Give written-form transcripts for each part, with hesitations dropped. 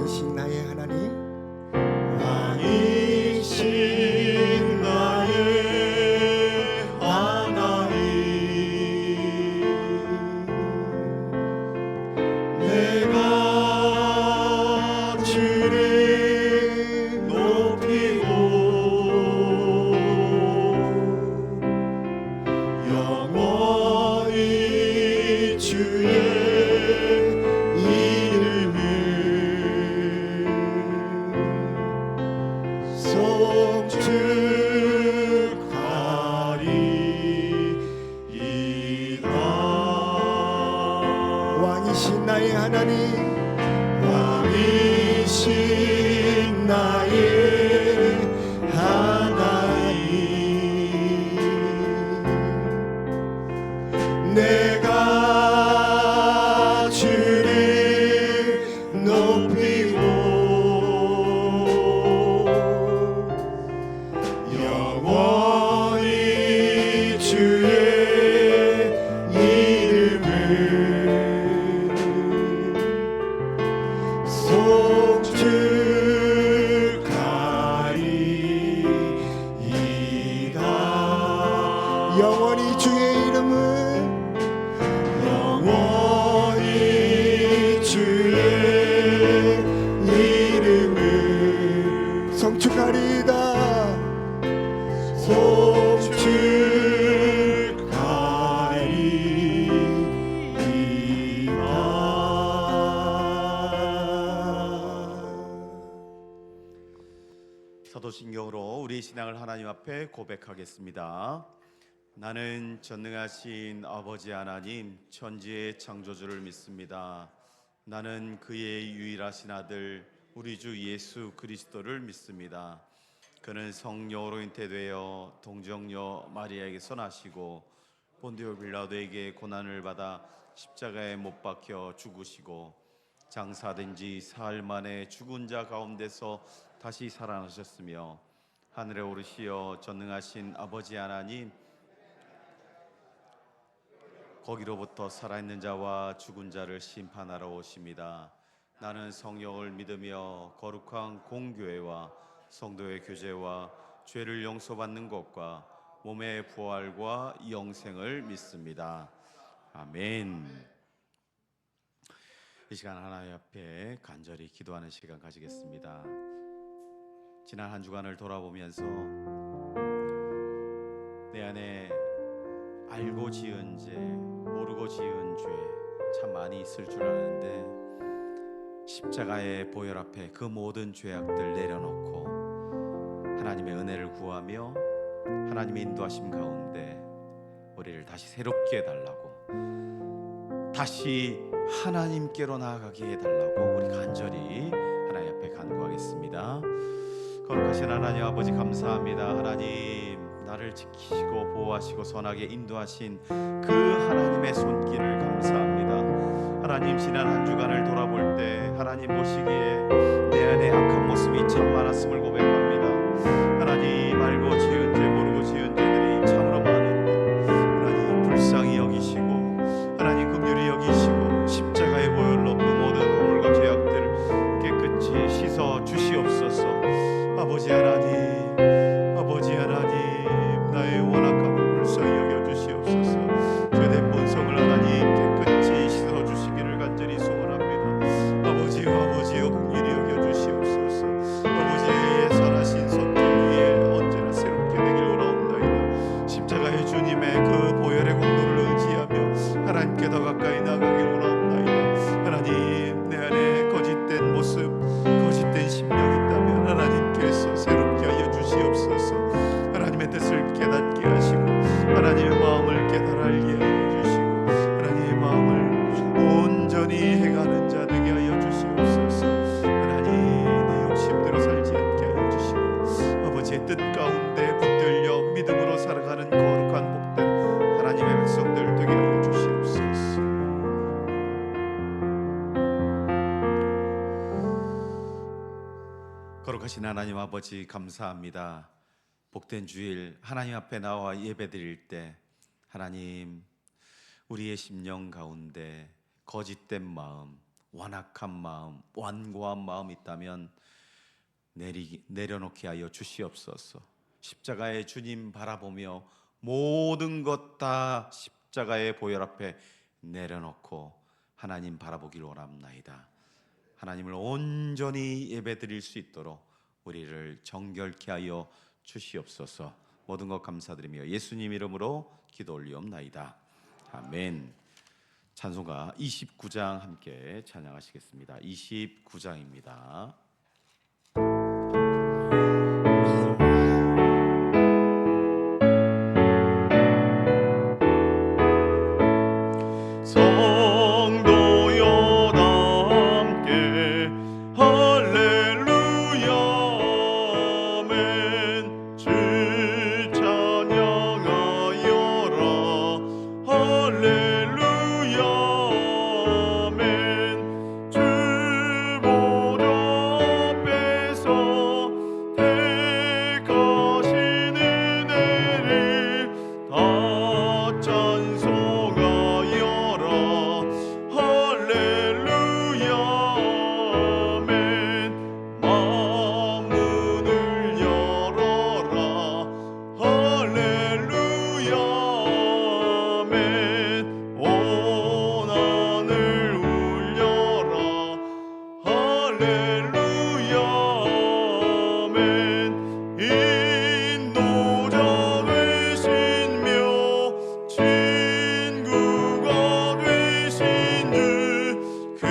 왕이신 나의 하나님, 왕이신 나의 하나님, 내가 주를 높이고 영원히 주의 왕이신 나의 하나님, 왕이신 나의 하나님, 내가 주를 높이고 영원히 주의 영원히 주의 이름을, 영원히 주의 이름을 성축하리이다. 사도신경으로 우리 신앙을 하나님 앞에 고백하겠습니다. 나는 전능하신 아버지 하나님, 천지의 창조주를 믿습니다. 나는 그의 유일하신 아들 우리 주 예수 그리스도를 믿습니다. 그는 성령으로 잉태되어 동정녀 마리아에게서 나시고 본디오 빌라도에게 고난을 받아 십자가에 못 박혀 죽으시고 장사된 지 사흘 만에 죽은 자 가운데서 다시 살아나셨으며 하늘에 오르시어 전능하신 아버지 하나님 거기로부터 살아있는 자와 죽은 자를 심판하러 오십니다. 나는 성령을 믿으며 거룩한 공교회와 성도의 교제와 죄를 용서받는 것과 몸의 부활과 영생을 믿습니다. 아멘. 이 시간 하나님 앞에 간절히 기도하는 시간 가지겠습니다. 지난 한 주간을 돌아보면서 내 안에 알고 지은 죄, 모르고 지은 죄 참 많이 있을 줄 아는데 십자가의 보혈 앞에 그 모든 죄악들 내려놓고 하나님의 은혜를 구하며 하나님의 인도하심 가운데 우리를 다시 새롭게 해달라고, 다시 하나님께로 나아가게 해달라고 우리 간절히 하나님 앞에 간구하겠습니다. 거룩하신 하나님 아버지 감사합니다. 하나님 나를 지키시고 보호하시고 선하게 인도하신 그 하나님의 손길을 감사합니다. 하나님 지난 한 주간을 돌아볼 때 하나님 보시기에 내 안에 악한 모습이 참 많았음을 고백합니다. 하나님 알고 지은 죄 모르고 지은 죄들이 참으로 많은데 하나님 불쌍히 여기시고 하나님 긍휼히 여기시고 십자가의 보혈로 그 모든 허물과 죄악들을 깨끗이 씻어 주시옵소서. 아버지 하나님, 아버지 하나님, 나의 원악함을 불쌍히 여겨주시옵소서. 죄된 본성을 하나님 깨끗이 씻어주시기를 간절히 소원합니다. 아버지여, 아버지여 긍휼히 여겨주시옵소서. 아버지의 선하신 손길 위에 언제나 새롭게 되길 원하옵나이다. 십자가의 주님의 그 보혈의 공로를 의지하며 하나님께 더 가까이 나가길 원하옵나이다. 하나님 내 안에 거짓된 모습, 거짓된 심령이 있다면 하나님께서 새롭게 하여 주시옵소서. 하나님의 뜻을 깨닫게 하시고 하나님의 마음을 깨달아 알게 하여 주시고 하나님의 마음을 온전히 행하는 자 되게 하여 주시옵소서. 하나님 내 욕심대로 살지 않게 하여 주시고 아버지의 뜻 가운데 붙들려 믿음으로 살아가는 거룩한 복된 하나님의 백성들 되게 하여 주시옵소서. 거룩하신 하나님 아버지 감사합니다. 복된 주일 하나님 앞에 나와 예배드릴 때 하나님 우리의 심령 가운데 거짓된 마음, 완악한 마음, 완고한 마음이 있다면 내려놓게 하여 주시옵소서. 십자가의 주님 바라보며 모든 것 다 십자가의 보혈 앞에 내려놓고 하나님 바라보길 원합나이다. 하나님을 온전히 예배드릴 수 있도록 우리를 정결케 하여 주시옵소서. 모든 것 감사드리며 예수님 이름으로 기도 올리옵나이다. 아멘. 찬송가 29장 함께 찬양하시겠습니다. 29장입니다. 성도여 다 함께 할렐루야 아멘. 주 찬양하여라 할렐루야 아멘. 주 보좌 앞에서 택하신 은혜를 다 찬송하여라 할렐루야 아멘. 만문을 열어라 할렐루야 아멘. 온 하늘 울려라 할렐루야 아멘. 인도자 되신며 친구가 되신 주 그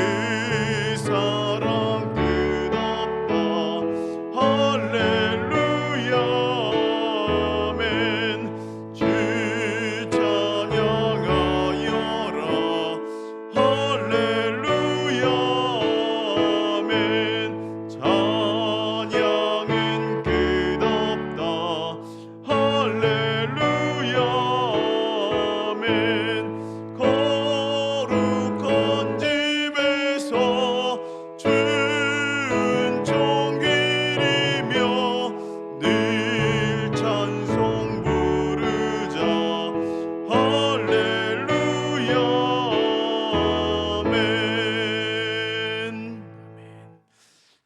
사랑 끝없다 할렐루야 아멘. 주 찬양하여라 할렐루야 아멘. 찬양은 끝없다 할렐루야 아멘. 거룩한 집에서 주은총 기리며 늘 찬송 부르자 할렐루야 아멘.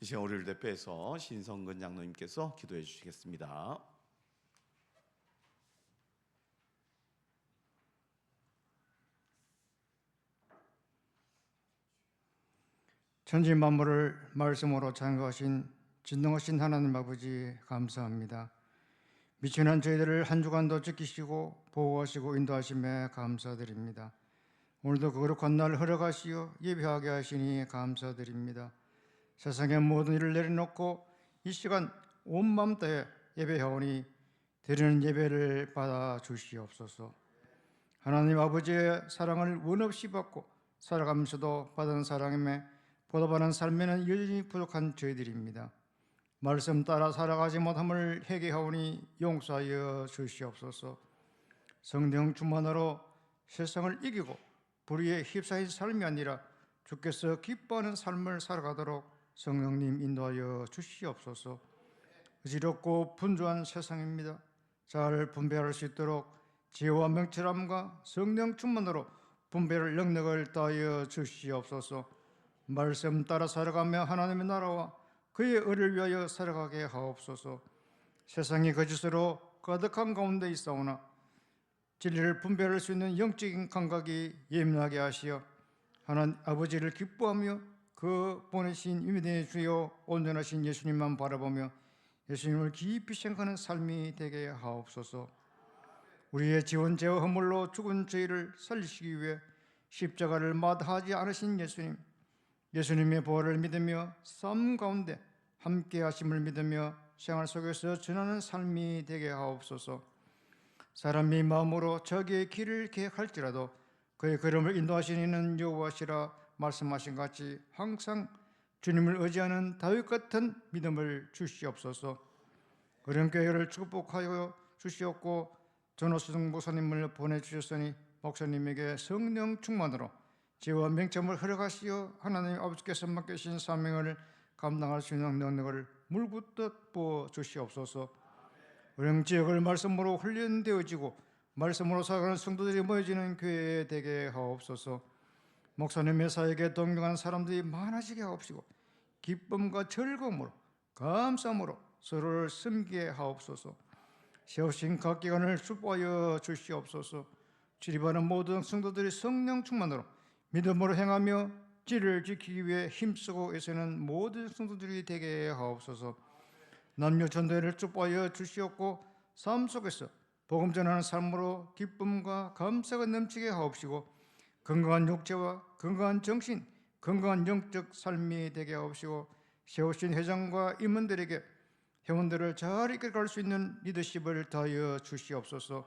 이 시간 우리를 대표해서 신성근 장로님께서 기도해 주시겠습니다. 천지 만물을 말씀으로 창조하신 진능하신 하나님 아버지 감사합니다. 미천한 저희들을 한 주간도 지키시고 보호하시고 인도하심에 감사드립니다. 오늘도 거룩한 날 허락하시어 예배하게 하시니 감사드립니다. 세상의 모든 일을 내려놓고 이 시간 온 마음 다해 예배하오니 드리는 예배를 받아 주시옵소서. 하나님 아버지의 사랑을 원없이 받고 살아가면서도 받은 사랑임에 보답하는 삶에는 여전히 부족한 저희들입니다. 말씀 따라 살아가지 못함을 회개하오니 용서하여 주시옵소서. 성령 충만으로 세상을 이기고 불의에 휩싸인 삶이 아니라 주께서 기뻐하는 삶을 살아가도록 성령님 인도하여 주시옵소서. 어지럽고 분주한 세상입니다. 잘 분별할 수 있도록 지혜와 명철함과 성령 충만으로 분별할 능력을 더하여 주시옵소서. 말씀 따라 살아가며 하나님의 나라와 그의 의를 위하여 살아가게 하옵소서. 세상이 거짓으로 가득한 가운데 있사오나 진리를 분별할 수 있는 영적인 감각이 예민하게 하시어 하나님 아버지를 기뻐하며 그 보내신 유미된 주여 온전하신 예수님만 바라보며 예수님을 깊이 생각하는 삶이 되게 하옵소서. 우리의 지원 죄와 허물로 죽은 저희를 살리시기 위해 십자가를 마다하지 않으신 예수님, 예수님의 보혈을 믿으며 삶 가운데 함께 하심을 믿으며 생활 속에서 전하는 삶이 되게 하옵소서. 사람이 마음으로 자기의 길을 계획할지라도 그의 걸음을 인도하시는 이는 여호와시라 말씀하신 같이 항상 주님을 의지하는 다윗 같은 믿음을 주시옵소서. 어른교회를 축복하여 주시옵고 전호수정 목사님을 보내주셨으니 목사님에게 성령 충만으로 지혜와 명철을 허락하시어 하나님 아버지께서 맡기신 사명을 감당할 수 있는 능력을 물붓듯 부어 주시옵소서. 어령 지역을 말씀으로 훈련되어지고 말씀으로 살아가는 성도들이 모여지는 교회 되게 하옵소서. 목사님의 사역에 동경하는 사람들이 많아지게 하옵시고 기쁨과 즐거움으로 감사함으로 서로를 섬기게 하옵소서. 세우신 각 기관을 축복하여 주시옵소서. 출입하는 모든 성도들이 성령 충만으로 믿음으로 행하며 진리를 지키기 위해 힘쓰고 애쓰는 모든 성도들이 되게 하옵소서. 남녀 전도회를 축복하여 주시옵고 삶 속에서 복음 전하는 삶으로 기쁨과 감사가 넘치게 하옵시고 건강한 육체와 건강한 정신, 건강한 영적 삶이 되게 하옵시고 세우신 회장과 임원들에게 회원들을 잘 이끌어갈 수 있는 리더십을 더하여 주시옵소서.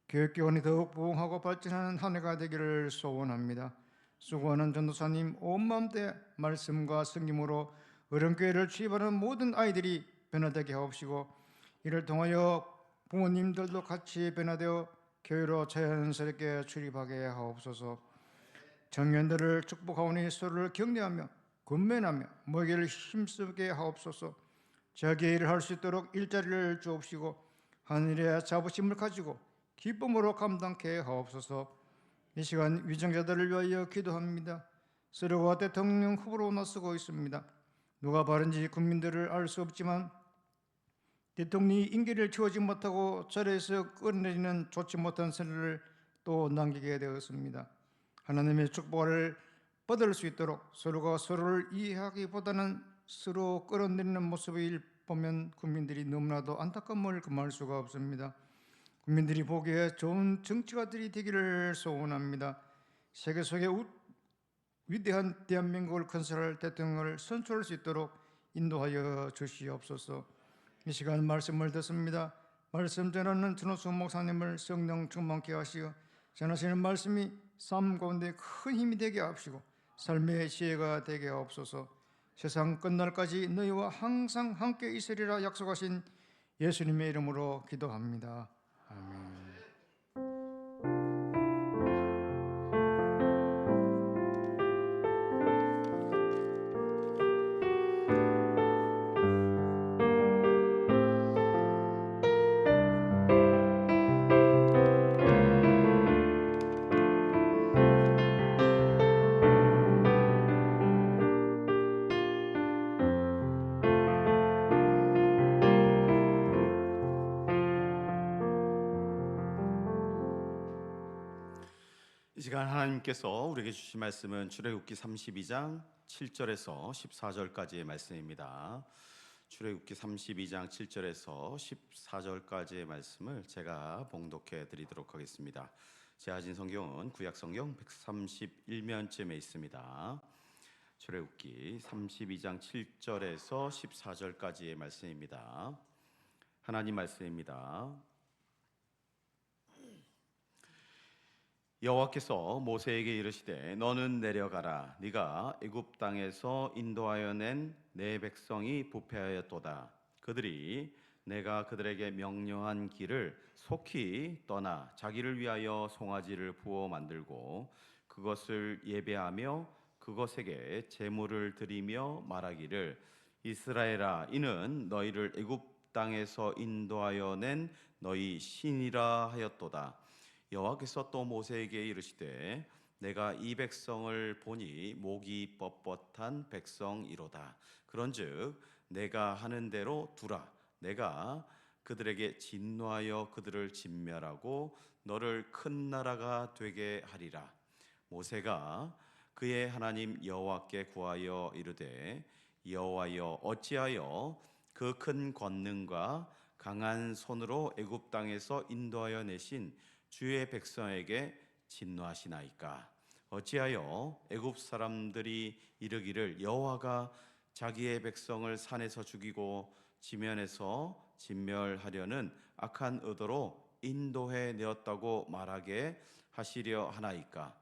교육기관이 더욱 부흥하고 발전하는 한 해가 되기를 소원합니다. 수고하는 전도사님 온 마음 때 말씀과 성김으로 어른교회를 출입하는 모든 아이들이 변화되게 하옵시고 이를 통하여 부모님들도 같이 변화되어 교회로 자연스럽게 출입하게 하옵소서. 청년들을 축복하오니 서로를 격려하며 군면하며 모이기를 힘쓰게 하옵소서. 자기의 일을 할 수 있도록 일자리를 주옵시고 하늘의 자부심을 가지고 기쁨으로 감당케 하옵소서. 이 시간 위정자들을 위하여 기도합니다. 서로가 대통령 후보로 나서고 있습니다. 누가 바른지 국민들을 알 수 없지만 대통령이 임기를 채우지 못하고 자리에서 끌어내리는 좋지 못한 선을 또 남기게 되었습니다. 하나님의 축복을 받을 수 있도록 서로가 서로를 이해하기보다는 서로 끌어내리는 모습을 보면 국민들이 너무나도 안타까움을 금할 수가 없습니다. 국민들이 보기에 좋은 정치가들이 되기를 소원합니다. 세계 속에 위대한 대한민국을 건설할 대통령을 선출할 수 있도록 인도하여 주시옵소서. 이 시간 말씀을 듣습니다. 말씀 전하는 전호수 목사님을 성령 충만케 하시어 전하시는 말씀이 삶 가운데 큰 힘이 되게 하옵시고 삶의 지혜가 되게 하옵소서. 세상 끝날까지 너희와 항상 함께 있으리라 약속하신 예수님의 이름으로 기도합니다. 아멘. 이 시간 하나님께서 우리에게 주신 말씀은 출애굽기 32장 7절에서 14절까지의 말씀입니다. 출애굽기 32장 7절에서 14절까지의 말씀을 제가 봉독해 드리도록 하겠습니다. 제가 가진 성경은 구약 성경 131면쯤에 있습니다. 출애굽기 32장 7절에서 14절까지의 말씀입니다. 하나님 말씀입니다. 여호와께서 모세에게 이르시되 너는 내려가라. 네가 애굽 땅에서 인도하여 낸 내 백성이 부패하였도다. 그들이 내가 그들에게 명령한 길을 속히 떠나 자기를 위하여 송아지를 부어 만들고 그것을 예배하며 그것에게 제물을 드리며 말하기를 이스라엘아 이는 너희를 애굽 땅에서 인도하여 낸 너희 신이라 하였도다. 여호와께서 또 모세에게 이르시되 내가 이 백성을 보니 목이 뻣뻣한 백성이로다. 그런즉 내가 하는 대로 두라. 내가 그들에게 진노하여 그들을 진멸하고 너를 큰 나라가 되게 하리라. 모세가 그의 하나님 여호와께 구하여 이르되 여호와여 어찌하여 그 큰 권능과 강한 손으로 애굽 땅에서 인도하여 내신 주의 백성에게 진노하시나이까? 어찌하여 애굽 사람들이 이르기를 여호와가 자기의 백성을 산에서 죽이고 지면에서 진멸하려는 악한 의도로 인도해 내었다고 말하게 하시려 하나이까?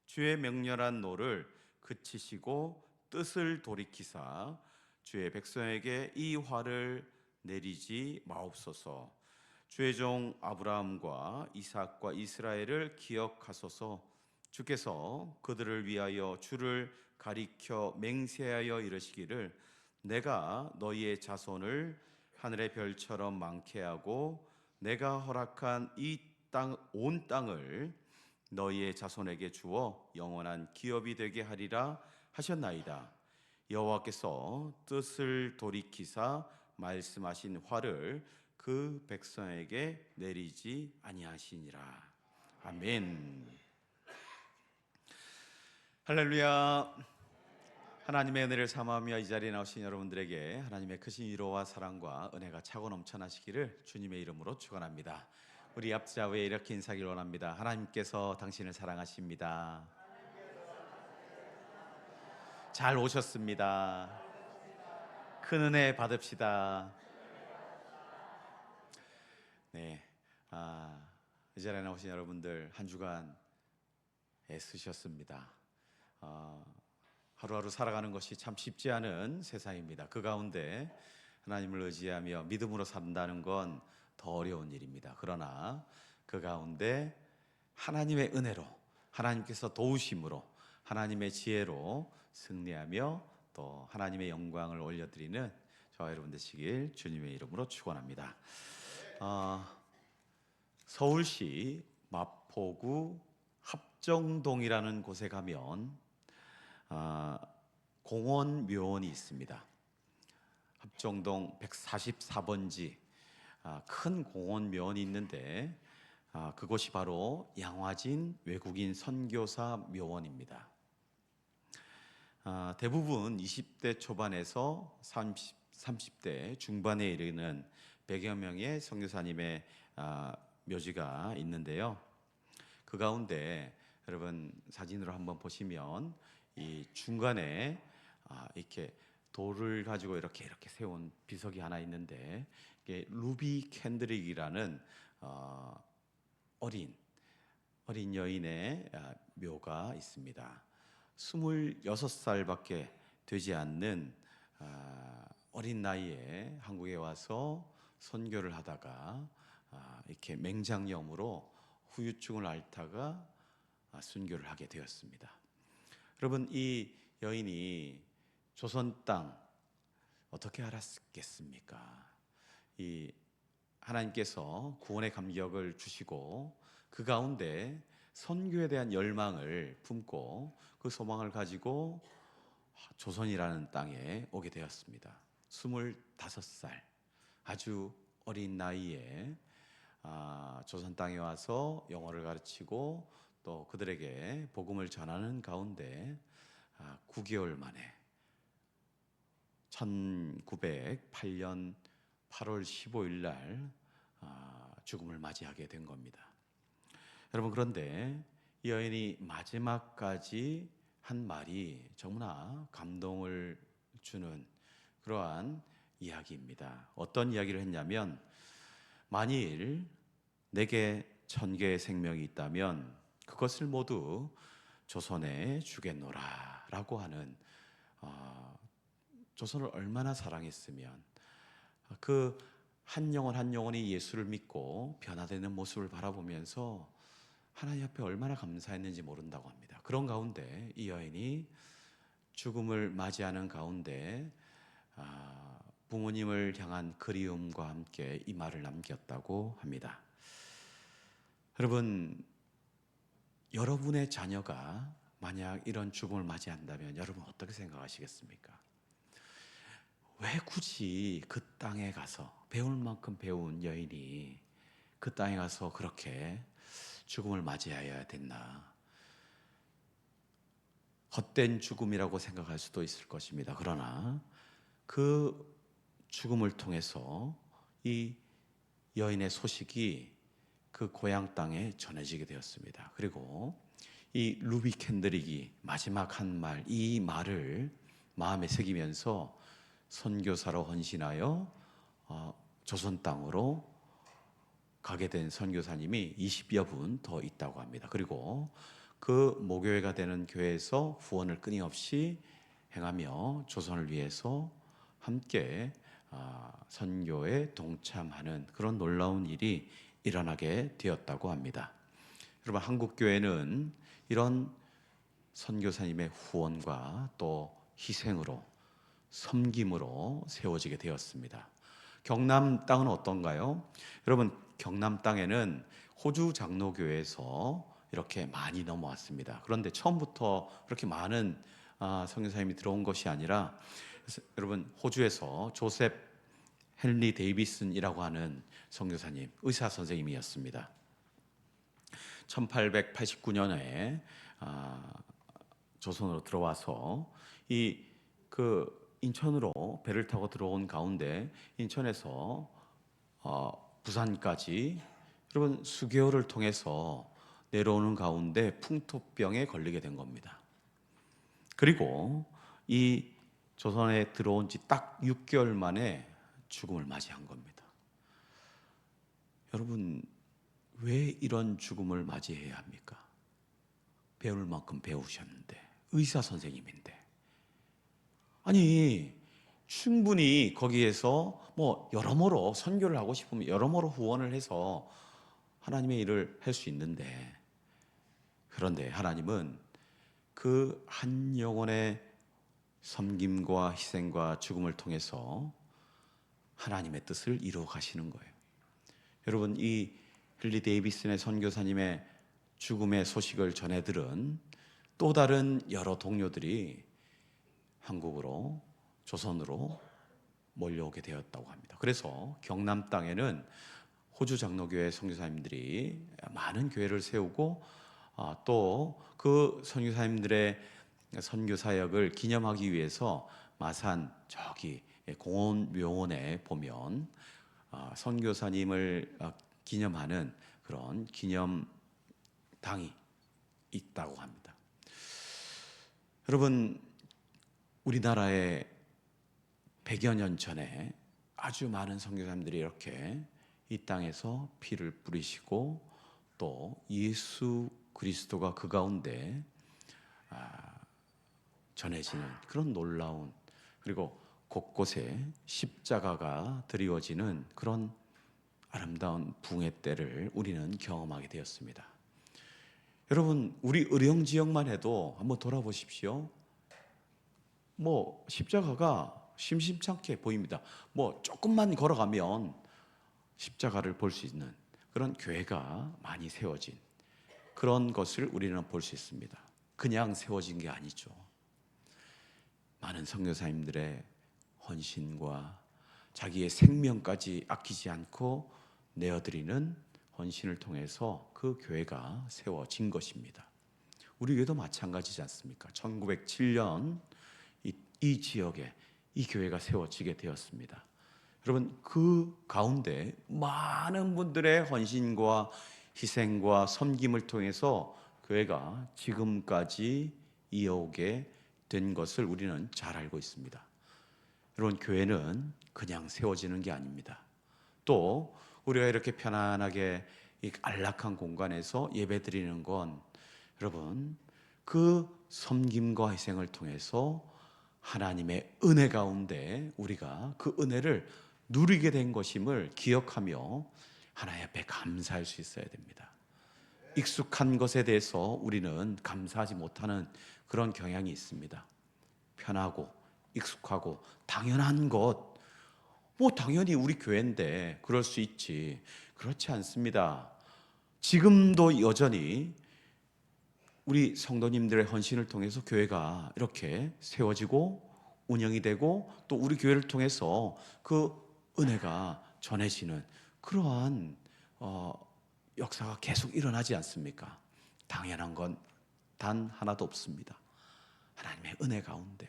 주의 맹렬한 노를 그치시고 뜻을 돌이키사 주의 백성에게 이 화를 내리지 마옵소서. 주의 종 아브라함과 이삭과 이스라엘을 기억하소서. 주께서 그들을 위하여 주를 가리켜 맹세하여 이르시기를 내가 너희의 자손을 하늘의 별처럼 많게 하고 내가 허락한 이 땅 온 땅을 너희의 자손에게 주어 영원한 기업이 되게 하리라 하셨나이다. 여호와께서 뜻을 돌이키사 말씀하신 화를 그 백성에게 내리지 아니하시니라. 아멘. 할렐루야. 하나님의 은혜를 삼아하며 이 자리에 나오신 여러분들에게 하나님의 크신 위로와 사랑과 은혜가 차고 넘쳐나시기를 주님의 이름으로 축원합니다. 우리 앞자위에 이렇게 인사하기를 원합니다. 하나님께서 당신을 사랑하십니다. 잘 오셨습니다. 큰 은혜 받읍시다. 네, 이 자리에 나오신 여러분들 한 주간 애쓰셨습니다. 하루하루 살아가는 것이 참 쉽지 않은 세상입니다. 그 가운데 하나님을 의지하며 믿음으로 산다는 건 더 어려운 일입니다. 그러나 그 가운데 하나님의 은혜로, 하나님께서 도우심으로, 하나님의 지혜로 승리하며 또 하나님의 영광을 올려드리는 저와 여러분 되시길 주님의 이름으로 축원합니다. 서울시 마포구 합정동이라는 곳에 가면 공원 묘원이 있습니다. 합정동 144번지 큰 공원 묘원이 있는데 그곳이 바로 양화진 외국인 선교사 묘원입니다. 대부분 20대 초반에서 30대 중반에 이르는 100여 명의 선교사님의 묘지가 있는데요. 그 가운데 여러분 사진으로 한번 보시면 이 중간에 이렇게 돌을 가지고 이렇게 세운 비석이 하나 있는데 이게 루비 캔드릭이라는 어린 여인의 묘가 있습니다. 26살밖에 되지 않는 어린 나이에 한국에 와서 선교를 하다가 이렇게 맹장염으로 후유증을 앓다가 순교를 하게 되었습니다. 여러분, 이 여인이 조선 땅 어떻게 알았겠습니까? 이 하나님께서 구원의 감격을 주시고 그 가운데 선교에 대한 열망을 품고 그 소망을 가지고 조선이라는 땅에 오게 되었습니다. 25살 아주 어린 나이에 조선 땅에 와서 영어를 가르치고 또 그들에게 복음을 전하는 가운데 9개월 만에 1908년 8월 15일 날 죽음을 맞이하게 된 겁니다. 여러분, 그런데 이 여인이 마지막까지 한 말이 정말 감동을 주는 그러한 이야기입니다. 어떤 이야기를 했냐면, 만일 내게 1000개의 생명이 있다면 그것을 모두 조선에 주겠노라 라고 하는, 조선을 얼마나 사랑했으면 그 한 영혼이 예수를 믿고 변화되는 모습을 바라보면서 하나님 앞에 얼마나 감사했는지 모른다고 합니다. 그런 가운데 이 여인이 죽음을 맞이하는 가운데 부모님을 향한 그리움과 함께 이 말을 남겼다고 합니다. 여러분, 여러분의 자녀가 만약 이런 죽음을 맞이한다면 여러분 어떻게 생각하시겠습니까? 왜 굳이 그 땅에 가서 배울 만큼 배운 여인이 그 땅에 가서 그렇게 죽음을 맞이해야 됐나? 헛된 죽음이라고 생각할 수도 있을 것입니다. 그러나 그 죽음을 통해서 이 여인의 소식이 그 고향 땅에 전해지게 되었습니다. 그리고 이 루비 캔드릭이 마지막 한 말, 이 말을 마음에 새기면서 선교사로 헌신하여 조선 땅으로 가게 된 선교사님이 20여 분 더 있다고 합니다. 그리고 그 모교회가 되는 교회에서 후원을 끊임없이 행하며 조선을 위해서 함께 선교에 동참하는 그런 놀라운 일이 일어나게 되었다고 합니다. 여러분, 한국교회는 이런 선교사님의 후원과 또 희생으로, 섬김으로 세워지게 되었습니다. 경남 땅은 어떤가요? 여러분, 경남 땅에는 호주 장로교회에서 이렇게 많이 넘어왔습니다. 그런데 처음부터 그렇게 많은 선교사님이 들어온 것이 아니라, 여러분, 호주에서 조셉 헨리 데이비슨이라고 하는 선교사님, 의사 선생님이었습니다. 1889년에 조선으로 들어와서 인천으로 배를 타고 들어온 가운데 인천에서 부산까지 여러분 수개월을 통해서 내려오는 가운데 풍토병에 걸리게 된 겁니다. 그리고 이 조선에 들어온 지 딱 6개월 만에 죽음을 맞이한 겁니다. 여러분, 왜 이런 죽음을 맞이해야 합니까? 배울 만큼 배우셨는데, 의사 선생님인데, 아니 충분히 거기에서 뭐 여러모로 선교를 하고 싶으면 여러모로 후원을 해서 하나님의 일을 할 수 있는데, 그런데 하나님은 그 한 영혼의 섬김과 희생과 죽음을 통해서 하나님의 뜻을 이루어 가시는 거예요. 여러분, 이 헨리 데이비슨의 선교사님의 죽음의 소식을 전해 들은 또 다른 여러 동료들이 한국으로, 조선으로 몰려오게 되었다고 합니다. 그래서 경남 땅에는 호주 장로교회 선교사님들이 많은 교회를 세우고, 또 그 선교사님들의 선교 사역을 기념하기 위해서 마산 저기 공원 묘원에 보면 선교사님을 기념하는 그런 기념당이 있다고 합니다. 여러분, 우리나라에 100여 년 전에 아주 많은 선교사님들이 이렇게 이 땅에서 피를 뿌리시고, 또 예수 그리스도가 그 가운데 전해지는 그런 놀라운, 그리고 곳곳에 십자가가 드리워지는 그런 아름다운 붕의 때를 우리는 경험하게 되었습니다. 여러분, 우리 의령 지역만 해도 한번 돌아보십시오. 뭐 십자가가 심심찮게 보입니다. 뭐 조금만 걸어가면 십자가를 볼 수 있는 그런 교회가 많이 세워진 그런 것을 우리는 볼 수 있습니다. 그냥 세워진 게 아니죠. 많은 선교사님들의 헌신과 자기의 생명까지 아끼지 않고 내어드리는 헌신을 통해서 그 교회가 세워진 것입니다. 우리 교회도 마찬가지지 않습니까? 1907년 이 지역에 이 교회가 세워지게 되었습니다. 여러분, 그 가운데 많은 분들의 헌신과 희생과 섬김을 통해서 교회가 지금까지 이어오게 된 것을 우리는 잘 알고 있습니다. 여러분, 교회는 그냥 세워지는 게 아닙니다. 또 우리가 이렇게 편안하게 이 안락한 공간에서 예배드리는 건, 여러분, 그 섬김과 희생을 통해서 하나님의 은혜 가운데 우리가 그 은혜를 누리게 된 것임을 기억하며 하나님 앞에 감사할 수 있어야 됩니다. 익숙한 것에 대해서 우리는 감사하지 못하는 그런 경향이 있습니다. 편하고 익숙하고 당연한 것, 뭐 당연히 우리 교회인데 그럴 수 있지. 그렇지 않습니다. 지금도 여전히 우리 성도님들의 헌신을 통해서 교회가 이렇게 세워지고 운영이 되고, 또 우리 교회를 통해서 그 은혜가 전해지는 그러한 역사가 계속 일어나지 않습니까? 당연한 건 단 하나도 없습니다. 하나님의 은혜 가운데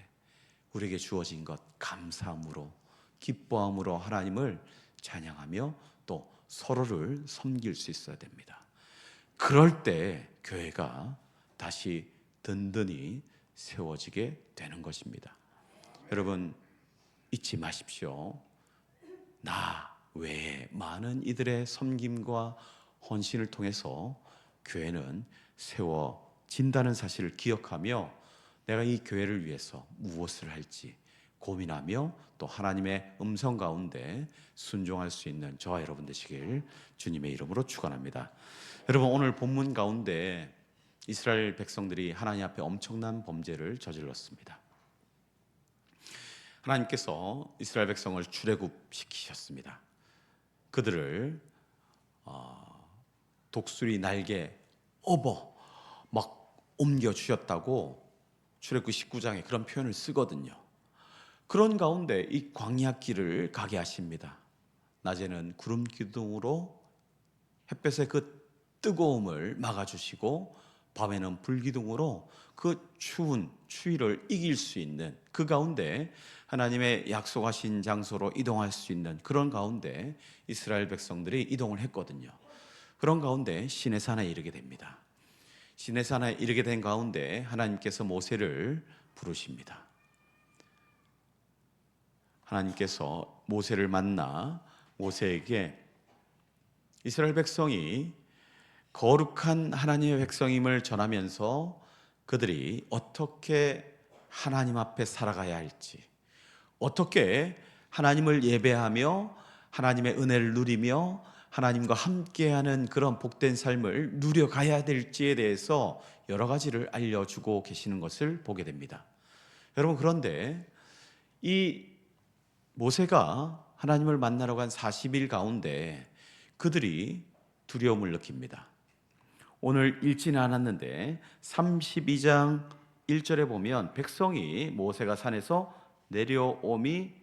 우리에게 주어진 것 감사함으로, 기뻐함으로 하나님을 찬양하며 또 서로를 섬길 수 있어야 됩니다. 그럴 때 교회가 다시 든든히 세워지게 되는 것입니다. 여러분, 잊지 마십시오. 나 외에 많은 이들의 섬김과 헌신을 통해서 교회는 세워진다는 사실을 기억하며 내가 이 교회를 위해서 무엇을 할지 고민하며 또 하나님의 음성 가운데 순종할 수 있는 저와 여러분 되시길 주님의 이름으로 축원합니다. 여러분, 오늘 본문 가운데 이스라엘 백성들이 하나님 앞에 엄청난 범죄를 저질렀습니다. 하나님께서 이스라엘 백성을 출애굽시키셨습니다. 그들을 독수리 날개 막 옮겨 주셨다고 출애굽기 19장에 그런 표현을 쓰거든요. 그런 가운데 이 광야길을 가게 하십니다. 낮에는 구름 기둥으로 햇볕의 그 뜨거움을 막아주시고 밤에는 불기둥으로 그 추운 추위를 이길 수 있는 그 가운데 하나님의 약속하신 장소로 이동할 수 있는 그런 가운데 이스라엘 백성들이 이동을 했거든요. 그런 가운데 시내산에 이르게 됩니다. 시내산에 이르게 된 가운데 하나님께서 모세를 부르십니다. 하나님께서 모세를 만나 모세에게 이스라엘 백성이 거룩한 하나님의 백성임을 전하면서 그들이 어떻게 하나님 앞에 살아가야 할지, 어떻게 하나님을 예배하며 하나님의 은혜를 누리며 하나님과 함께하는 그런 복된 삶을 누려가야 될지에 대해서 여러 가지를 알려주고 계시는 것을 보게 됩니다. 여러분, 그런데 이 모세가 하나님을 만나러 간 40일 가운데 그들이 두려움을 느낍니다. 오늘 읽지는 않았는데 32장 1절에 보면 백성이 모세가 산에서 내려옴이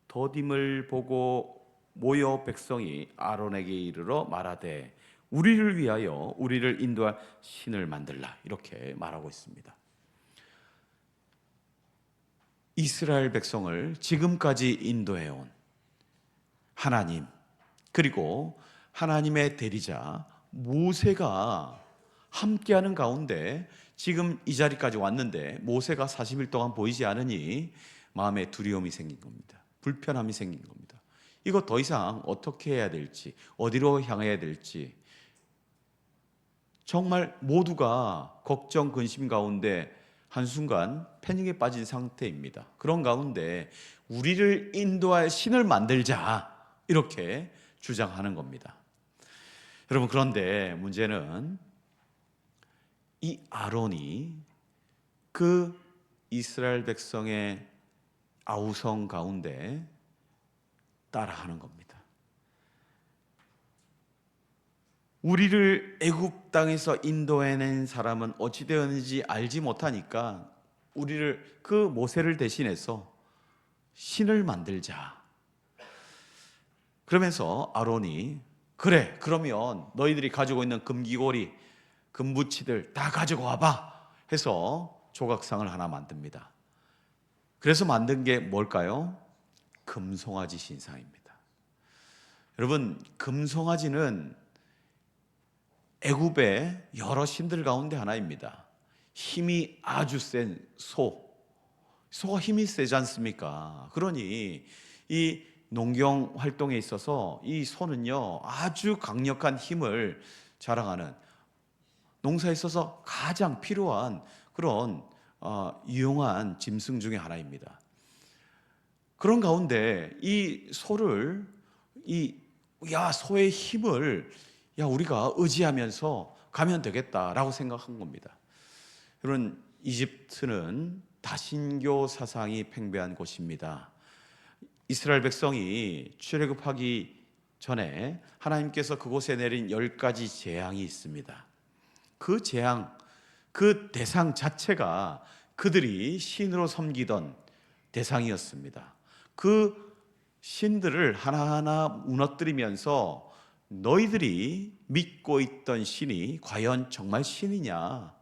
더딤을 보고 모여 백성이 아론에게 이르러 말하되 우리를 위하여 우리를 인도할 신을 만들라, 이렇게 말하고 있습니다. 이스라엘 백성을 지금까지 인도해온 하나님, 그리고 하나님의 대리자 모세가 함께하는 가운데 지금 이 자리까지 왔는데 모세가 40일 동안 보이지 않으니 마음에 두려움이 생긴 겁니다. 불편함이 생긴 겁니다. 이거 더 이상 어떻게 해야 될지, 어디로 향해야 될지 정말 모두가 걱정, 근심 가운데 한순간 패닉에 빠진 상태입니다. 그런 가운데 우리를 인도할 신을 만들자, 이렇게 주장하는 겁니다. 여러분, 그런데 문제는 이 아론이 그 이스라엘 백성의 아우성 가운데 따라하는 겁니다. 우리를 애굽 땅에서 인도해낸 사람은 어찌 되었는지 알지 못하니까 우리를, 그 모세를 대신해서 신을 만들자. 그러면서 아론이 그래, 그러면 너희들이 가지고 있는 금기고리, 금부치들 다 가지고 와봐 해서 조각상을 하나 만듭니다. 그래서 만든 게 뭘까요? 금송아지 신상입니다. 여러분, 금송아지는 애굽의 여러 신들 가운데 하나입니다. 힘이 아주 센 소가 힘이 세지 않습니까? 그러니 이 농경 활동에 있어서 이 소는요 아주 강력한 힘을 자랑하는, 농사에 있어서 가장 필요한 그런 유용한 짐승 중에 하나입니다. 그런 가운데 이 소를 소의 힘을 우리가 의지하면서 가면 되겠다라고 생각한 겁니다. 여러분, 이집트는 다신교 사상이 팽배한 곳입니다. 이스라엘 백성이 출애굽하기 전에 하나님께서 그곳에 내린 10가지 재앙이 있습니다. 그 재앙, 그 대상 자체가 그들이 신으로 섬기던 대상이었습니다. 그 신들을 하나하나 무너뜨리면서 너희들이 믿고 있던 신이 과연 정말 신이냐,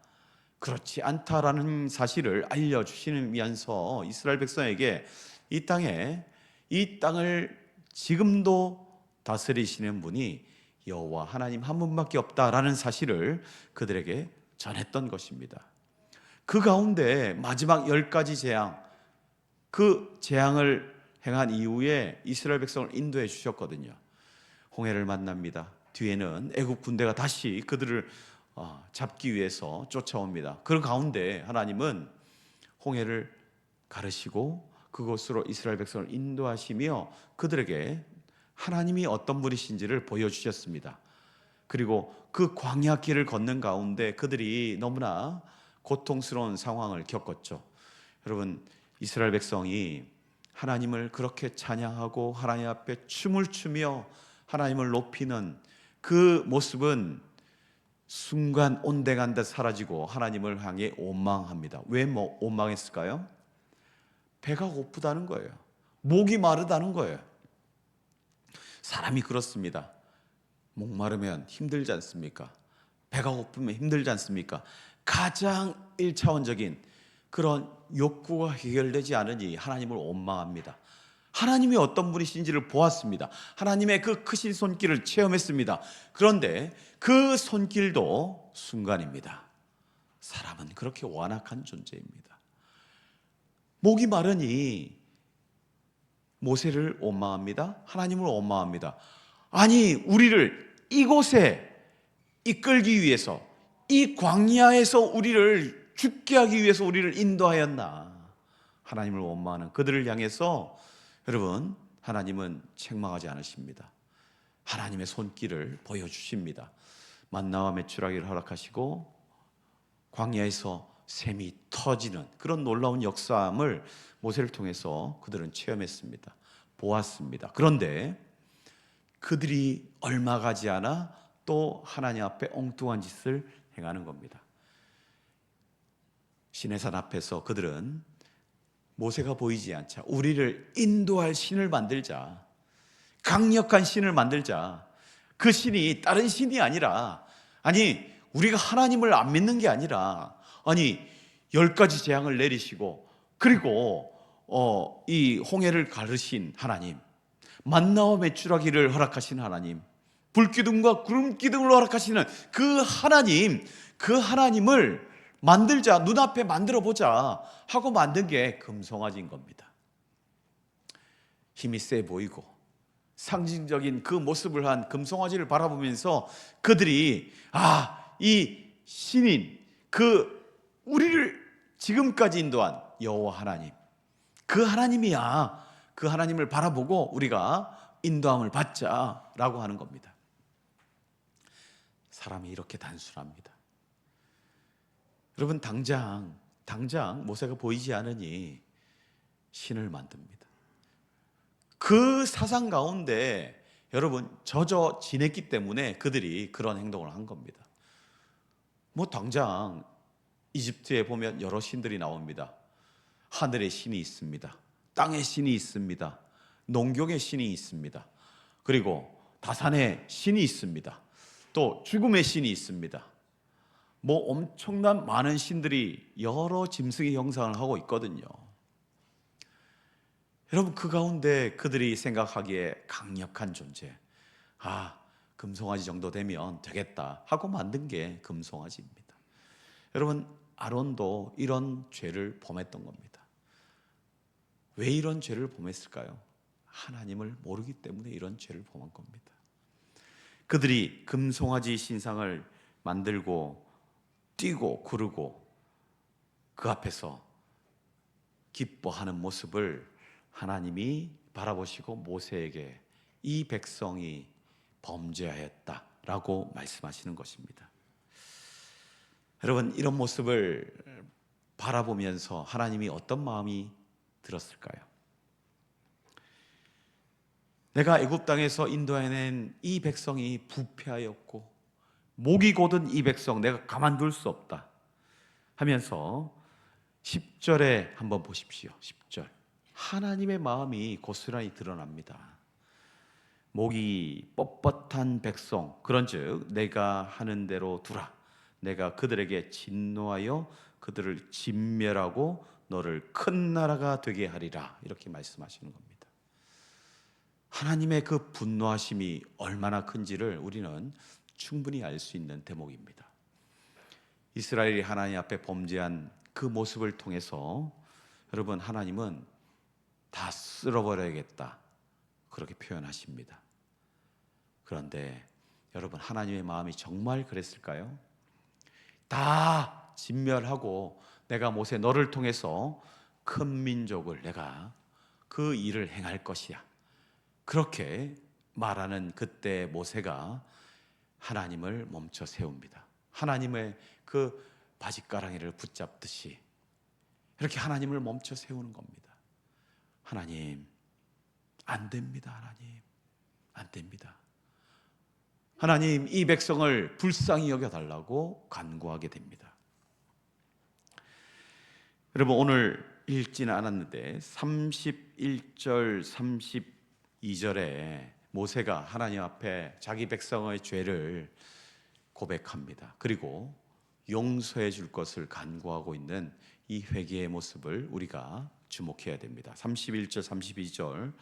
그렇지 않다라는 사실을 알려주시면서 이스라엘 백성에게 이 땅을 지금도 다스리시는 분이 여호와 하나님 한 분밖에 없다라는 사실을 그들에게 전했던 것입니다. 그 가운데 마지막 10가지 재앙, 그 재앙을 행한 이후에 이스라엘 백성을 인도해 주셨거든요. 홍해를 만납니다. 뒤에는 애국 군대가 다시 그들을 잡기 위해서 쫓아옵니다. 그 가운데 하나님은 홍해를 가르시고 그곳으로 이스라엘 백성을 인도하시며 그들에게 하나님이 어떤 분이신지를 보여주셨습니다. 그리고 그 광야길을 걷는 가운데 그들이 너무나 고통스러운 상황을 겪었죠. 여러분, 이스라엘 백성이 하나님을 그렇게 찬양하고 하나님 앞에 춤을 추며 하나님을 높이는 그 모습은 순간 온데간데 사라지고 하나님을 향해 원망합니다. 왜 원망했을까요? 배가 고프다는 거예요. 목이 마르다는 거예요. 사람이 그렇습니다. 목마르면 힘들지 않습니까? 배가 고프면 힘들지 않습니까? 가장 1차원적인 그런 욕구가 해결되지 않으니 하나님을 원망합니다. 하나님이 어떤 분이신지를 보았습니다. 하나님의 그 크신 손길을 체험했습니다. 그런데 그 손길도 순간입니다. 사람은 그렇게 완악한 존재입니다. 목이 마르니 모세를 원망합니다. 하나님을 원망합니다. 아니, 우리를 이곳에 이끌기 위해서, 이 광야에서 우리를 죽게 하기 위해서 우리를 인도하였나. 하나님을 원망하는 그들을 향해서 여러분, 하나님은 책망하지 않으십니다. 하나님의 손길을 보여주십니다. 만나와 메추라기를 허락하시고 광야에서 샘이 터지는 그런 놀라운 역사함을 모세를 통해서 그들은 체험했습니다. 보았습니다. 그런데 그들이 얼마 가지 않아 또 하나님 앞에 엉뚱한 짓을 행하는 겁니다. 시내산 앞에서 그들은 모세가 보이지 않자 우리를 인도할 신을 만들자, 강력한 신을 만들자. 그 신이 다른 신이 아니라, 아니 우리가 하나님을 안 믿는 게 아니라, 아니 10가지 재앙을 내리시고 그리고 이 홍해를 가르신 하나님, 만나와 메추라기를 허락하신 하나님, 불기둥과 구름기둥을 허락하시는 그 하나님, 그 하나님을 만들자, 눈앞에 만들어보자 하고 만든 게 금송아지인 겁니다. 힘이 세 보이고 상징적인 그 모습을 한 금송아지를 바라보면서 그들이 이 신인, 그 우리를 지금까지 인도한 여호와 하나님, 그 하나님이야. 그 하나님을 바라보고 우리가 인도함을 받자라고 하는 겁니다. 사람이 이렇게 단순합니다. 여러분, 당장 모세가 보이지 않으니 신을 만듭니다. 그 사상 가운데 여러분 젖어 지냈기 때문에 그들이 그런 행동을 한 겁니다. 당장 이집트에 보면 여러 신들이 나옵니다. 하늘의 신이 있습니다. 땅의 신이 있습니다. 농경의 신이 있습니다. 그리고 다산의 신이 있습니다. 또 죽음의 신이 있습니다. 엄청난 많은 신들이 여러 짐승의 형상을 하고 있거든요. 여러분, 그 가운데 그들이 생각하기에 강력한 존재, 금송아지 정도 되면 되겠다 하고 만든 게 금송아지입니다. 여러분, 아론도 이런 죄를 범했던 겁니다. 왜 이런 죄를 범했을까요? 하나님을 모르기 때문에 이런 죄를 범한 겁니다. 그들이 금송아지 신상을 만들고 뛰고 구르고 그 앞에서 기뻐하는 모습을 하나님이 바라보시고 모세에게 이 백성이 범죄하였다라고 말씀하시는 것입니다. 여러분, 이런 모습을 바라보면서 하나님이 어떤 마음이 들었을까요? 내가 애굽 땅에서 인도해낸 이 백성이 부패하였고 목이 곧은 이 백성 내가 가만둘 수 없다 하면서 10절에 한번 보십시오. 10절, 하나님의 마음이 고스란히 드러납니다. 목이 뻣뻣한 백성, 그런즉 내가 하는 대로 두라. 내가 그들에게 진노하여 그들을 진멸하고 너를 큰 나라가 되게 하리라. 이렇게 말씀하시는 겁니다. 하나님의 그 분노하심이 얼마나 큰지를 우리는 충분히 알 수 있는 대목입니다. 이스라엘이 하나님 앞에 범죄한 그 모습을 통해서 여러분, 하나님은 다 쓸어버려야겠다 그렇게 표현하십니다. 그런데 여러분, 하나님의 마음이 정말 그랬을까요? 다 진멸하고 내가 모세 너를 통해서 큰 민족을 내가 그 일을 행할 것이야, 그렇게 말하는 그때 모세가 하나님을 멈춰 세웁니다. 하나님의 그 바짓가랑이를 붙잡듯이 이렇게 하나님을 멈춰 세우는 겁니다. 하나님, 안 됩니다. 하나님, 안 됩니다. 하나님 이 백성을 불쌍히 여겨달라고 간구하게 됩니다. 여러분 오늘 읽지는 않았는데 31절 32절에 모세가 하나님 앞에 자기 백성의 죄를 고백합니다. 그리고 용서해 줄 것을 간구하고 있는 이 회개의 모습을 우리가 주목해야 됩니다. 31절 32절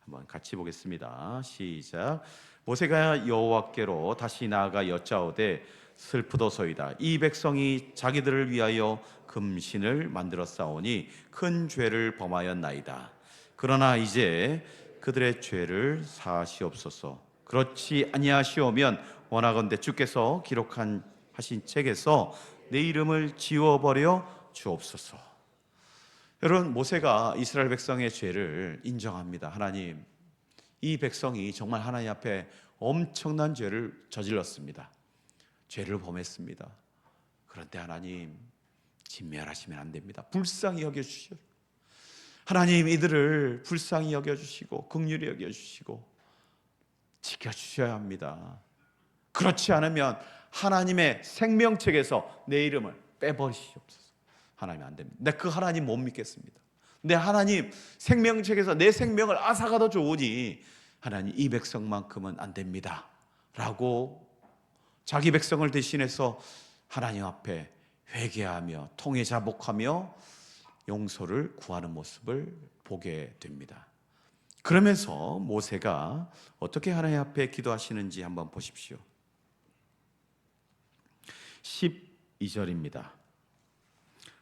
한번 같이 보겠습니다. 시작. 모세가 여호와께로 다시 나아가 여짜오되 슬프도소이다. 이 백성이 자기들을 위하여 금신을 만들었사오니 큰 죄를 범하였나이다. 그러나 이제 그들의 죄를 사하시옵소서. 그렇지 아니하시오면 원하건대 주께서 하신 책에서 내 이름을 지워버려 주옵소서. 여러분 모세가 이스라엘 백성의 죄를 인정합니다. 하나님, 이 백성이 정말 하나님 앞에 엄청난 죄를 저질렀습니다. 죄를 범했습니다. 그런데 하나님 진멸하시면 안 됩니다. 불쌍히 여겨주시오. 하나님 이들을 불쌍히 여겨주시고 긍휼히 여겨주시고 지켜주셔야 합니다. 그렇지 않으면 하나님의 생명책에서 내 이름을 빼버리시옵소서. 하나님 안 됩니다. 내 그 하나님 못 믿겠습니다. 내 하나님 생명책에서 내 생명을 앗아가도 좋으니 하나님 이 백성만큼은 안 됩니다 라고 자기 백성을 대신해서 하나님 앞에 회개하며 통회 자복하며 용서를 구하는 모습을 보게 됩니다. 그러면서 모세가 어떻게 하나님 앞에 기도하시는지 한번 보십시오. 12절입니다.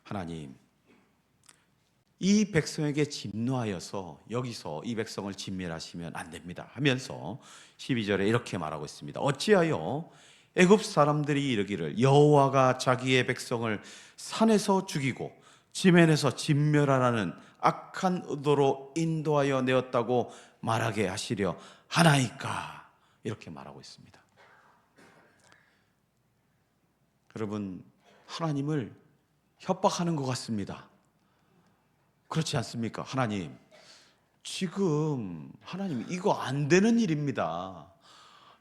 하나님, 이 백성에게 진노하여서 여기서 이 백성을 진멸하시면 안 됩니다 하면서 12절에 이렇게 말하고 있습니다. 어찌하여 애굽 사람들이 이르기를 여호와가 자기의 백성을 산에서 죽이고 지면에서 진멸하라는 악한 의도로 인도하여 내었다고 말하게 하시려 하나이까. 이렇게 말하고 있습니다. 여러분, 하나님을 협박하는 것 같습니다. 그렇지 않습니까? 하나님, 지금 하나님 이거 안 되는 일입니다.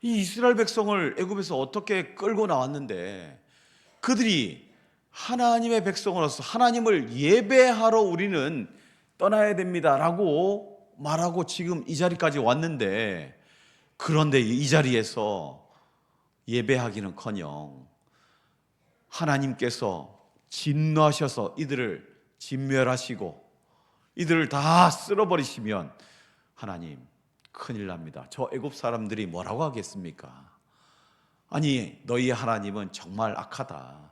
이 이스라엘 백성을 애굽에서 어떻게 끌고 나왔는데 그들이 하나님의 백성으로서 하나님을 예배하러 우리는 떠나야 됩니다 라고 말하고 지금 이 자리까지 왔는데, 그런데 이 자리에서 예배하기는커녕 하나님께서 진노하셔서 이들을 진멸하시고 이들을 다 쓸어버리시면 하나님 큰일 납니다. 저 애굽 사람들이 뭐라고 하겠습니까? 아니 너희 하나님은 정말 악하다.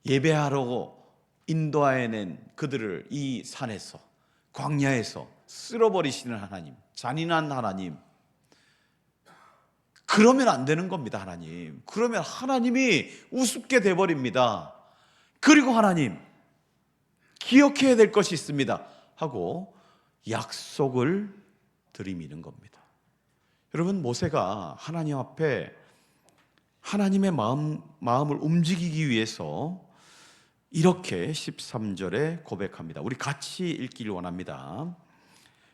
예배하려고 인도해낸 그들을 이 산에서 광야에서 쓸어버리시는 하나님, 잔인한 하나님. 그러면 안 되는 겁니다. 하나님, 그러면 하나님이 우습게 돼버립니다. 그리고 하나님 기억해야 될 것이 있습니다 하고 약속을 들이미는 겁니다. 여러분, 모세가 하나님 앞에 하나님의 마음을 움직이기 위해서 이렇게 13절에 고백합니다. 우리 같이 읽기를 원합니다.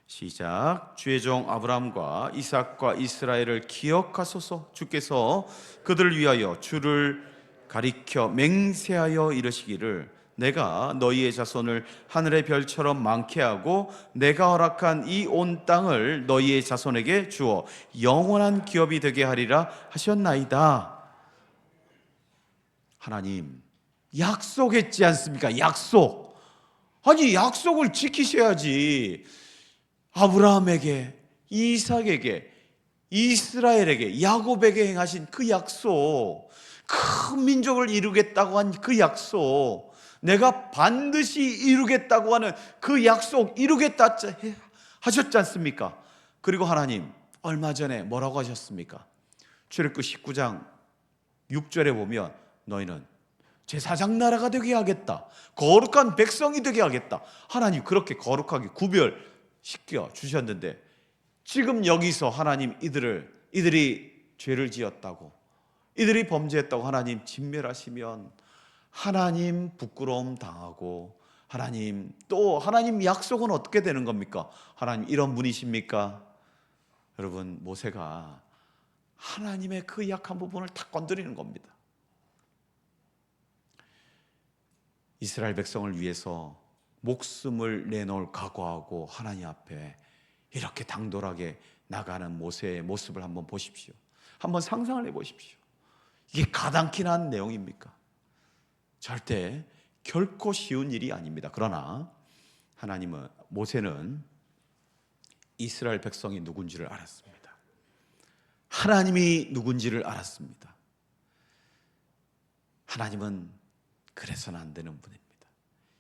시작. 주의 종 아브라함과 이삭과 이스라엘을 기억하소서. 주께서 그들을 위하여 주를 가리켜 맹세하여 이르시기를 내가 너희의 자손을 하늘의 별처럼 많게 하고 내가 허락한 이 온 땅을 너희의 자손에게 주어 영원한 기업이 되게 하리라 하셨나이다. 하나님 약속했지 않습니까? 약속. 아니 약속을 지키셔야지. 아브라함에게, 이삭에게, 이스라엘에게, 야곱에게 행하신 그 약속, 큰 민족을 이루겠다고 한 그 약속, 내가 반드시 이루겠다고 하는 그 약속 이루겠다 하셨지 않습니까? 그리고 하나님 얼마 전에 뭐라고 하셨습니까? 출애굽 19장 6절에 보면 너희는 제사장 나라가 되게 하겠다, 거룩한 백성이 되게 하겠다. 하나님 그렇게 거룩하게 구별시켜 주셨는데 지금 여기서 하나님 이들이 죄를 지었다고, 이들이 범죄했다고 하나님 진멸하시면 하나님 부끄러움 당하고 하나님 또 하나님 약속은 어떻게 되는 겁니까? 하나님 이런 분이십니까? 여러분, 모세가 하나님의 그 약한 부분을 다 건드리는 겁니다. 이스라엘 백성을 위해서 목숨을 내놓을 각오하고 하나님 앞에 이렇게 당돌하게 나가는 모세의 모습을 한번 보십시오. 한번 상상을 해보십시오. 이게 가당키나 한 내용입니까? 절대 결코 쉬운 일이 아닙니다. 그러나 하나님은, 모세는 이스라엘 백성이 누군지를 알았습니다. 하나님이 누군지를 알았습니다. 하나님은 그래서는 안 되는 분입니다.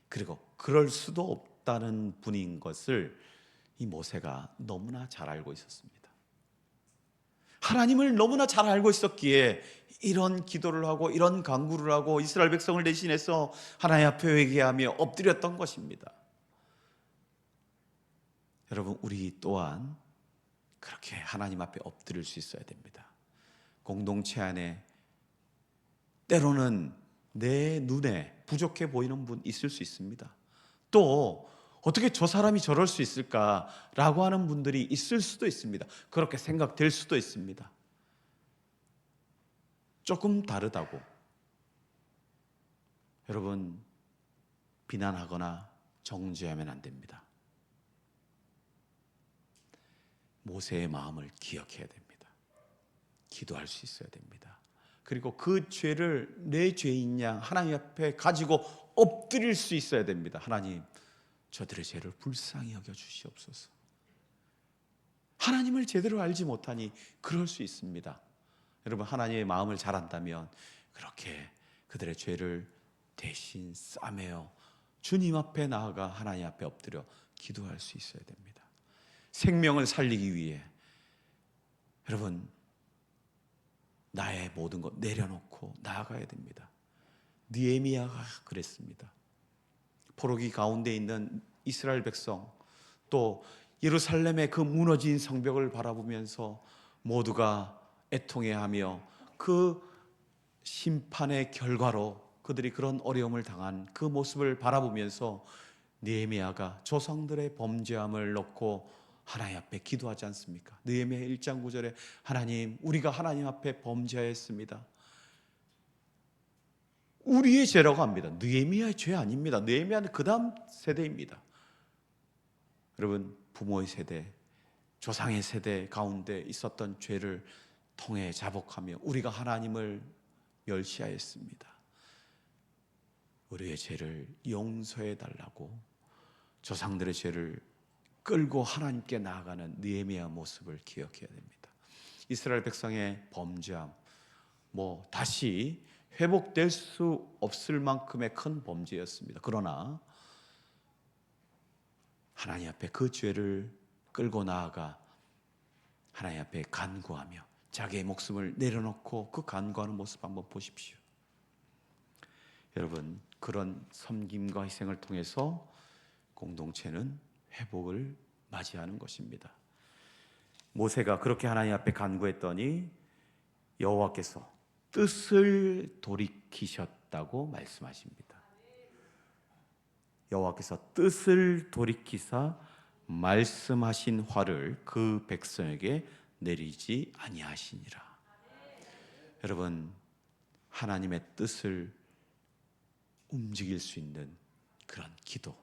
그리고 그럴 수도 없다는 분인 것을 이 모세가 너무나 잘 알고 있었습니다. 하나님을 너무나 잘 알고 있었기에 이런 기도를 하고 이런 간구를 하고 이스라엘 백성을 대신해서 하나님 앞에 회개하며 엎드렸던 것입니다. 여러분, 우리 또한 그렇게 하나님 앞에 엎드릴 수 있어야 됩니다. 공동체 안에 때로는 내 눈에 부족해 보이는 분 있을 수 있습니다. 또 어떻게 저 사람이 저럴 수 있을까라고 하는 분들이 있을 수도 있습니다. 그렇게 생각될 수도 있습니다. 조금 다르다고 여러분 비난하거나 정죄하면 안 됩니다. 모세의 마음을 기억해야 됩니다. 기도할 수 있어야 됩니다. 그리고 그 죄를 내 죄인 양 하나님 앞에 가지고 엎드릴 수 있어야 됩니다. 하나님, 저들의 죄를 불쌍히 여겨 주시옵소서. 하나님을 제대로 알지 못하니 그럴 수 있습니다. 여러분, 하나님의 마음을 잘 안다면 그렇게 그들의 죄를 대신 싸매어 주님 앞에 나아가 하나님 앞에 엎드려 기도할 수 있어야 됩니다. 생명을 살리기 위해 여러분, 나의 모든 것 내려놓고 나아가야 됩니다. 느헤미야가 그랬습니다. 포로기 가운데 있는 이스라엘 백성, 또 예루살렘의 그 무너진 성벽을 바라보면서 모두가 애통해하며 그 심판의 결과로 그들이 그런 어려움을 당한 그 모습을 바라보면서 느헤미야가 조상들의 범죄함을 놓고 하나님 앞에 기도하지 않습니까? 느헤미야 1장 9절에 하나님, 우리가 하나님 앞에 범죄하였습니다. 우리의 죄라고 합니다. 느헤미야의 죄 아닙니다. 느헤미야는 그 다음 세대입니다. 여러분, 부모의 세대, 조상의 세대 가운데 있었던 죄를 통해 자복하며 우리가 하나님을 멸시하였습니다. 우리의 죄를 용서해 달라고 조상들의 죄를 끌고 하나님께 나아가는 느헤미야 모습을 기억해야 됩니다. 이스라엘 백성의 범죄함, 다시 회복될 수 없을 만큼의 큰 범죄였습니다. 그러나 하나님 앞에 그 죄를 끌고 나아가 하나님 앞에 간구하며 자기의 목숨을 내려놓고 그 간구하는 모습 한번 보십시오. 여러분, 그런 섬김과 희생을 통해서 공동체는 회복을 맞이하는 것입니다. 모세가 그렇게 하나님 앞에 간구했더니 여호와께서 뜻을 돌이키셨다고 말씀하십니다. 여호와께서 뜻을 돌이키사 말씀하신 화를 그 백성에게 내리지 아니하시니라. 여러분, 하나님의 뜻을 움직일 수 있는 그런 기도.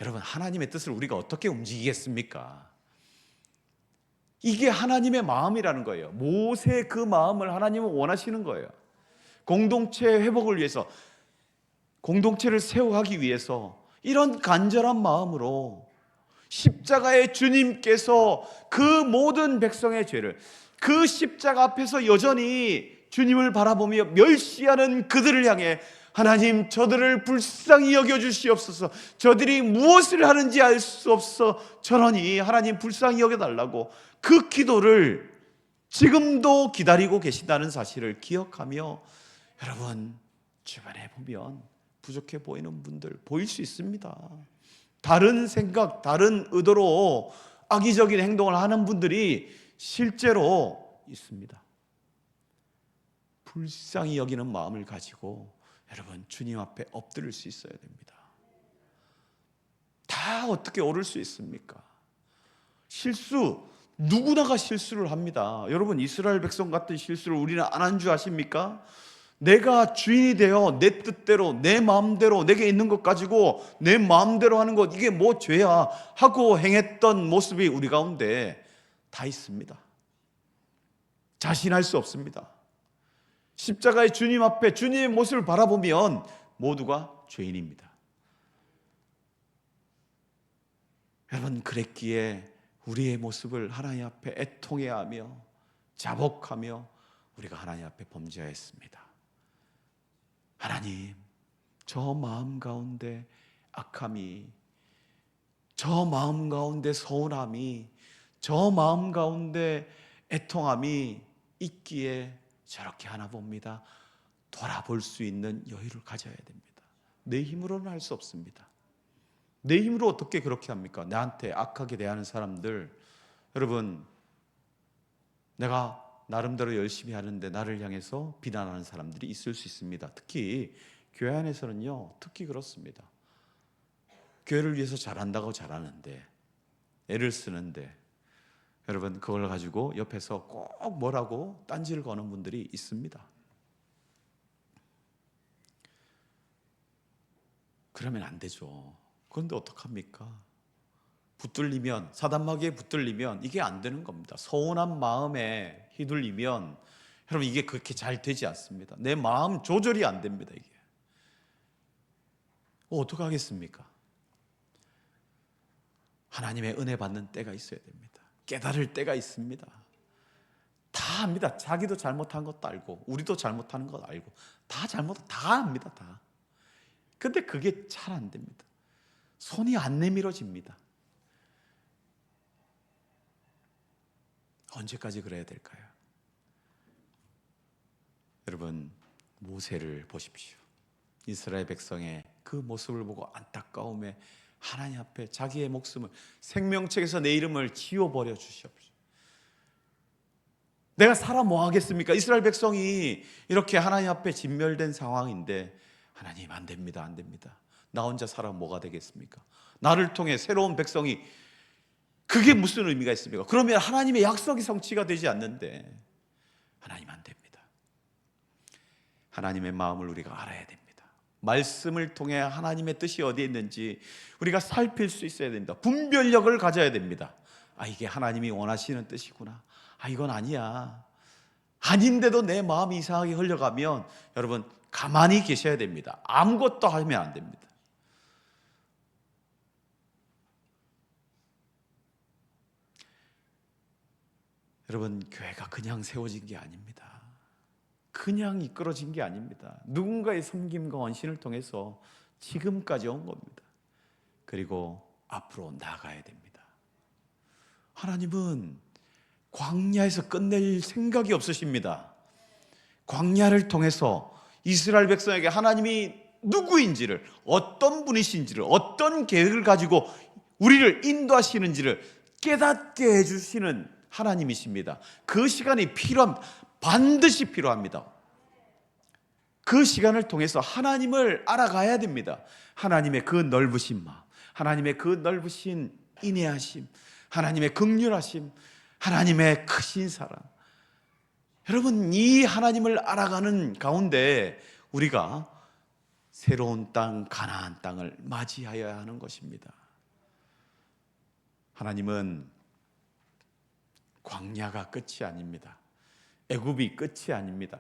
여러분, 하나님의 뜻을 우리가 어떻게 움직이겠습니까? 이게 하나님의 마음이라는 거예요. 모세의 그 마음을 하나님은 원하시는 거예요. 공동체 회복을 위해서, 공동체를 세워가기 위해서 이런 간절한 마음으로 십자가의 주님께서 그 모든 백성의 죄를, 그 십자가 앞에서 여전히 주님을 바라보며 멸시하는 그들을 향해 하나님, 저들을 불쌍히 여겨주시옵소서. 저들이 무엇을 하는지 알 수 없어 저러니 하나님 불쌍히 여겨달라고 그 기도를 지금도 기다리고 계신다는 사실을 기억하며, 여러분 주변에 보면 부족해 보이는 분들 보일 수 있습니다. 다른 생각, 다른 의도로 악의적인 행동을 하는 분들이 실제로 있습니다. 불쌍히 여기는 마음을 가지고 여러분 주님 앞에 엎드릴 수 있어야 됩니다. 다 어떻게 오를 수 있습니까? 실수 누구나가 실수를 합니다. 여러분, 이스라엘 백성 같은 실수를 우리는 안 한 줄 아십니까? 내가 주인이 되어 내 뜻대로 내 마음대로 내게 있는 것 가지고 내 마음대로 하는 것, 이게 뭐 죄야 하고 행했던 모습이 우리 가운데 다 있습니다. 자신할 수 없습니다. 십자가의 주님 앞에 주님의 모습을 바라보면 모두가 죄인입니다. 여러분, 그랬기에 우리의 모습을 하나님 앞에 애통해야 하며 자복하며 우리가 하나님 앞에 범죄하였습니다. 하나님, 저 마음 가운데 악함이, 저 마음 가운데 서운함이, 저 마음 가운데 애통함이 있기에 저렇게 하나 봅니다. 돌아볼 수 있는 여유를 가져야 됩니다. 내 힘으로는 할 수 없습니다. 내 힘으로 어떻게 그렇게 합니까? 나한테 악하게 대하는 사람들, 여러분, 내가 나름대로 열심히 하는데 나를 향해서 비난하는 사람들이 있을 수 있습니다. 특히 교회 안에서는요, 특히 그렇습니다. 교회를 위해서 잘한다고 잘하는데, 애를 쓰는데, 여러분, 그걸 가지고 옆에서 꼭 뭐라고 딴지를 거는 분들이 있습니다. 그러면 안 되죠. 그런데 어떡합니까? 붙들리면, 사단마귀에 붙들리면 이게 안 되는 겁니다. 서운한 마음에 휘둘리면 여러분, 이게 그렇게 잘 되지 않습니다. 내 마음 조절이 안 됩니다. 이게 어떡하겠습니까? 하나님의 은혜 받는 때가 있어야 됩니다. 깨달을 때가 있습니다. 다 압니다. 자기도 잘못한 것도 알고 우리도 잘못하는 것 알고 다 압니다. 다. 근데 그게 잘 안 됩니다. 손이 안 내밀어집니다. 언제까지 그래야 될까요? 여러분, 모세를 보십시오. 이스라엘 백성의 그 모습을 보고 안타까움에 하나님 앞에 자기의 목숨을, 생명책에서 내 이름을 지워버려 주시옵소서. 내가 살아 뭐 하겠습니까? 이스라엘 백성이 이렇게 하나님 앞에 진멸된 상황인데, 하나님, 안 됩니다, 안 됩니다. 나 혼자 살아 뭐가 되겠습니까? 나를 통해 새로운 백성이, 그게 무슨 의미가 있습니까? 그러면 하나님의 약속이 성취가 되지 않는데, 하나님, 안 됩니다. 하나님의 마음을 우리가 알아야 됩니다. 말씀을 통해 하나님의 뜻이 어디에 있는지 우리가 살필 수 있어야 됩니다. 분별력을 가져야 됩니다. 아, 이게 하나님이 원하시는 뜻이구나. 아, 이건 아니야. 아닌데도 내 마음이 이상하게 흘러가면 여러분, 가만히 계셔야 됩니다. 아무것도 하면 안 됩니다. 여러분, 교회가 그냥 세워진 게 아닙니다. 그냥 이끌어진 게 아닙니다. 누군가의 섬김과 헌신을 통해서 지금까지 온 겁니다. 그리고 앞으로 나아가야 됩니다. 하나님은 광야에서 끝낼 생각이 없으십니다. 광야를 통해서 이스라엘 백성에게 하나님이 누구인지를, 어떤 분이신지를, 어떤 계획을 가지고 우리를 인도하시는지를 깨닫게 해주시는 하나님이십니다. 그 시간이 필요합니다. 반드시 필요합니다. 그 시간을 통해서 하나님을 알아가야 됩니다. 하나님의 그 넓으신 마음, 하나님의 그 넓으신 인애하심, 하나님의 긍휼하심, 하나님의 크신 사랑. 여러분, 이 하나님을 알아가는 가운데 우리가 새로운 땅, 가나안 땅을 맞이하여야 하는 것입니다. 하나님은 광야가 끝이 아닙니다. 애굽이 끝이 아닙니다.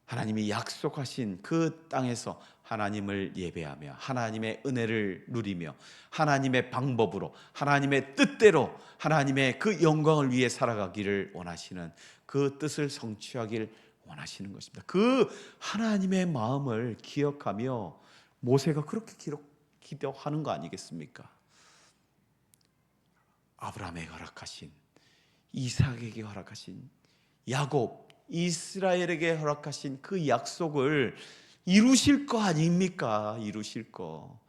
하나님이 약속하신 그 땅에서 하나님을 예배하며 하나님의 은혜를 누리며 하나님의 방법으로, 하나님의 뜻대로 하나님의 그 영광을 위해 살아가기를 원하시는, 그 뜻을 성취하기를 원하시는 것입니다. 그 하나님의 마음을 기억하며 모세가 그렇게 기도하는 거 아니겠습니까? 아브라함에게 허락하신, 이삭에게 허락하신, 야곱, 이스라엘에게 허락하신 그 약속을 이루실 거 아닙니까? 이루실 거.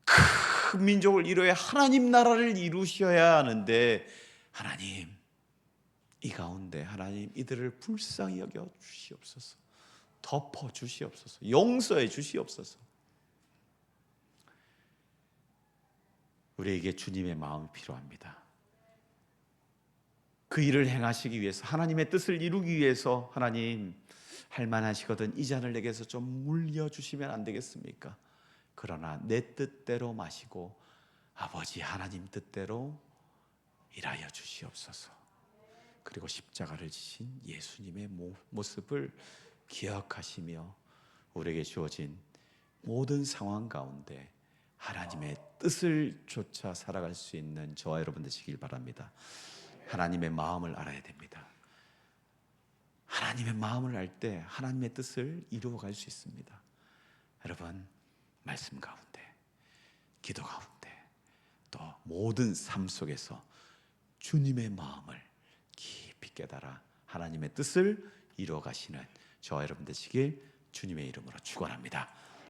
큰 민족을 이루어야 하나님 나라를 이루셔야 하는데, 하나님, 이 가운데 하나님 이들을 불쌍히 여겨 주시옵소서. 덮어 주시옵소서. 용서해 주시옵소서. 우리에게 주님의 마음이 필요합니다. 그 일을 행하시기 위해서, 하나님의 뜻을 이루기 위해서 하나님 할만하시거든 이 잔을 내게서 좀 물려주시면 안 되겠습니까? 그러나 내 뜻대로 마시고 아버지 하나님 뜻대로 일하여 주시옵소서. 그리고 십자가를 지신 예수님의 모습을 기억하시며 우리에게 주어진 모든 상황 가운데 하나님의 뜻을 쫓아 살아갈 수 있는 저와 여러분 되시길 바랍니다. 하나님의 마음을 알아야 됩니다. 하나님의 마음을 알 때 하나님의 뜻을 이루어갈 수 있습니다. 여러분, 말씀 가운데, 기도 가운데, 또 모든 삶 속에서 주님의 마음을 깊이 깨달아 하나님의 뜻을 이루어가시는 저와 여러분 되시길 주님의 이름으로 축원합니다.